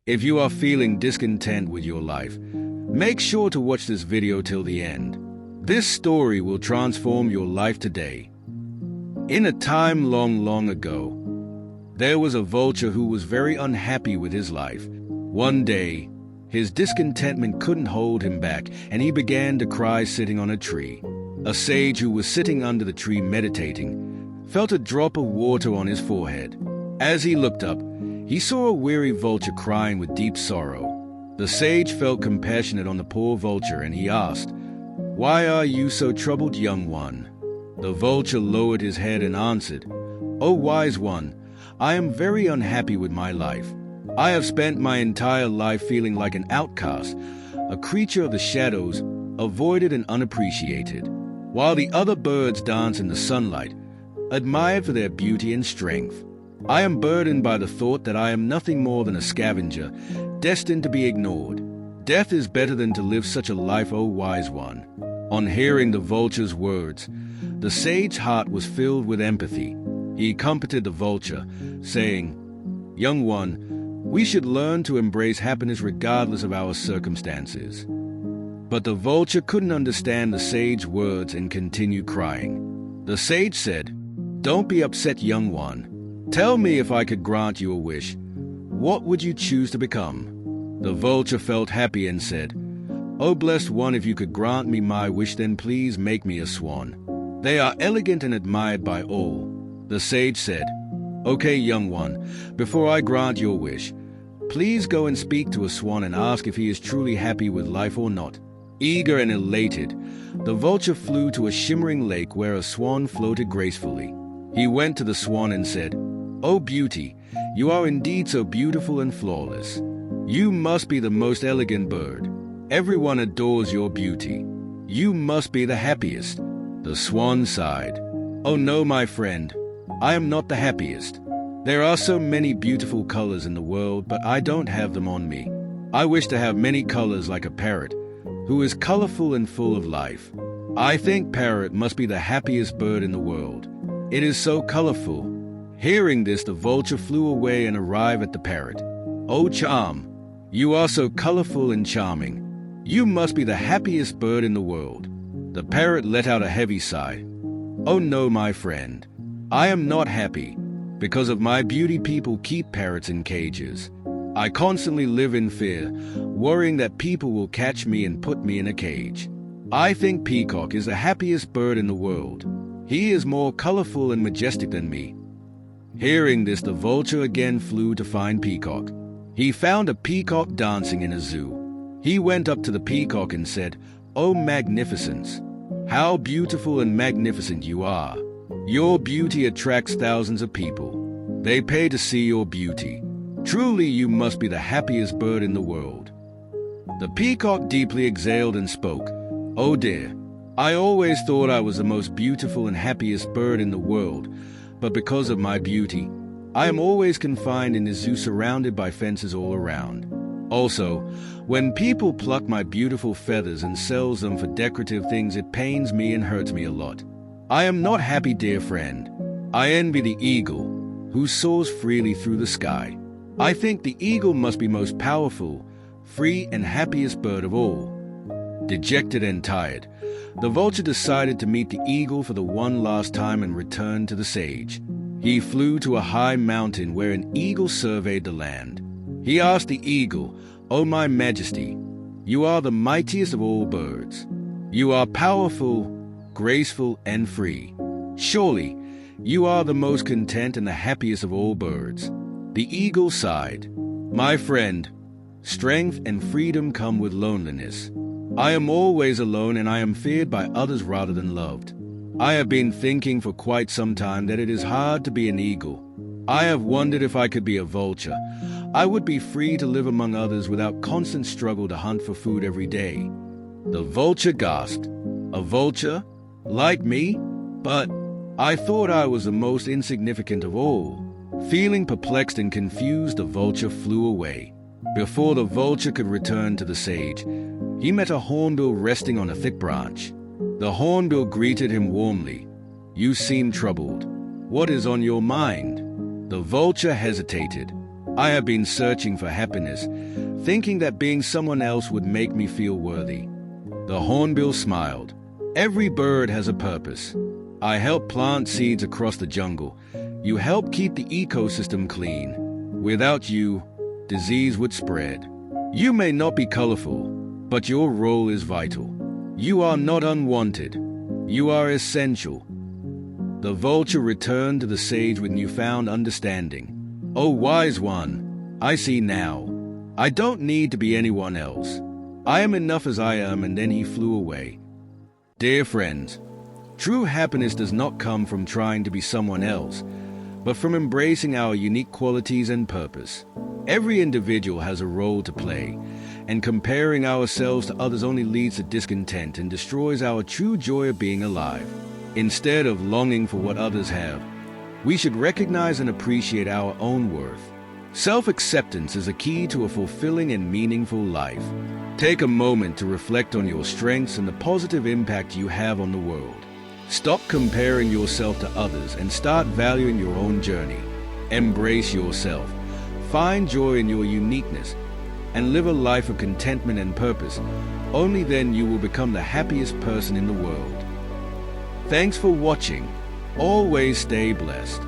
If you are feeling discontent with your life, make sure to watch this video till the end. This story will transform your life today. In a time long, long ago, there was a vulture who was very unhappy with his life. One day, his discontentment couldn't hold him back, and he began to cry sitting on a tree. A sage who was sitting under the tree meditating felt a drop of water on his forehead. As he looked up, he saw a weary vulture crying with deep sorrow. The sage felt compassionate on the poor vulture, and he asked, "Why are you so troubled, young one?" The vulture lowered his head and answered, "O wise one, I am very unhappy with my life. I have spent my entire life feeling like an outcast, a creature of the shadows, avoided and unappreciated. While the other birds dance in the sunlight, admired for their beauty and strength, I am burdened by the thought that I am nothing more than a scavenger, destined to be ignored. Death is better than to live such a life, O wise one." On hearing the vulture's words, the sage's heart was filled with empathy. He comforted the vulture, saying, "Young one, we should learn to embrace happiness regardless of our circumstances." But the vulture couldn't understand the sage's words and continued crying. The sage said, "Don't be upset, young one. Tell me, if I could grant you a wish, what would you choose to become?" The vulture felt happy and said, "O blessed one, if you could grant me my wish, then please make me a swan. They are elegant and admired by all." The sage said, "Okay, young one, before I grant your wish, please go and speak to a swan and ask if he is truly happy with life or not." Eager and elated, the vulture flew to a shimmering lake where a swan floated gracefully. He went to the swan and said, "O beauty, you are indeed so beautiful and flawless. You must be the most elegant bird. Everyone adores your beauty. You must be the happiest." The swan sighed, "Oh no, my friend, I am not the happiest. There are so many beautiful colors in the world, but I don't have them on me. I wish to have many colors like a parrot, who is colorful and full of life. I think parrot must be the happiest bird in the world. It is so colorful." Hearing this, the vulture flew away and arrived at the parrot. "O charm, you are so colorful and charming. You must be the happiest bird in the world." The parrot let out a heavy sigh. "Oh no, my friend, I am not happy. Because of my beauty, people keep parrots in cages. I constantly live in fear, worrying that people will catch me and put me in a cage. I think peacock is the happiest bird in the world. He is more colorful and majestic than me." Hearing this, the vulture again flew to find Peacock. He found a peacock dancing in a zoo. He went up to the peacock and said, "O magnificence, how beautiful and magnificent you are. Your beauty attracts thousands of people. They pay to see your beauty. Truly, you must be the happiest bird in the world." The peacock deeply exhaled and spoke, "Oh dear, I always thought I was the most beautiful and happiest bird in the world, but because of my beauty, I am always confined in the zoo, surrounded by fences all around. Also, when people pluck my beautiful feathers and sells them for decorative things, it pains me and hurts me a lot. I am not happy, dear friend. I envy the eagle, who soars freely through the sky. I think the eagle must be most powerful, free, and happiest bird of all." Dejected and tired, the vulture decided to meet the eagle for the one last time and returned to the sage. He flew to a high mountain where an eagle surveyed the land. He asked the eagle, "O my majesty, you are the mightiest of all birds. You are powerful, graceful, and free. Surely, you are the most content and the happiest of all birds." The eagle sighed, "My friend, strength and freedom come with loneliness. I am always alone, and I am feared by others rather than loved. I have been thinking for quite some time that it is hard to be an eagle. I have wondered if I could be a vulture. I would be free to live among others without constant struggle to hunt for food every day." The vulture gasped, "A vulture? Like me? But I thought I was the most insignificant of all." Feeling perplexed and confused, the vulture flew away. Before the vulture could return to the sage, he met a hornbill resting on a thick branch. The hornbill greeted him warmly. "You seem troubled. What is on your mind?" The vulture hesitated. I have been searching for happiness, thinking that being someone else would make me feel worthy. The hornbill smiled. Every bird has a purpose. I help plant seeds across the jungle. You help keep the ecosystem clean. Without you, disease would spread. You may not be colorful, but your role is vital. You are not unwanted. You are essential. The vulture returned to the sage with newfound understanding. Oh, wise one, I see now. I don't need to be anyone else. I am enough as I am, and then he flew away. Dear friends, true happiness does not come from trying to be someone else, but from embracing our unique qualities and purpose. Every individual has a role to play, and comparing ourselves to others only leads to discontent and destroys our true joy of being alive. Instead of longing for what others have, we should recognize and appreciate our own worth. Self-acceptance is a key to a fulfilling and meaningful life. Take a moment to reflect on your strengths and the positive impact you have on the world. Stop comparing yourself to others and start valuing your own journey. Embrace yourself. Find joy in your uniqueness and live a life of contentment and purpose. Only then you will become the happiest person in the world. Thanks for watching. Always stay blessed.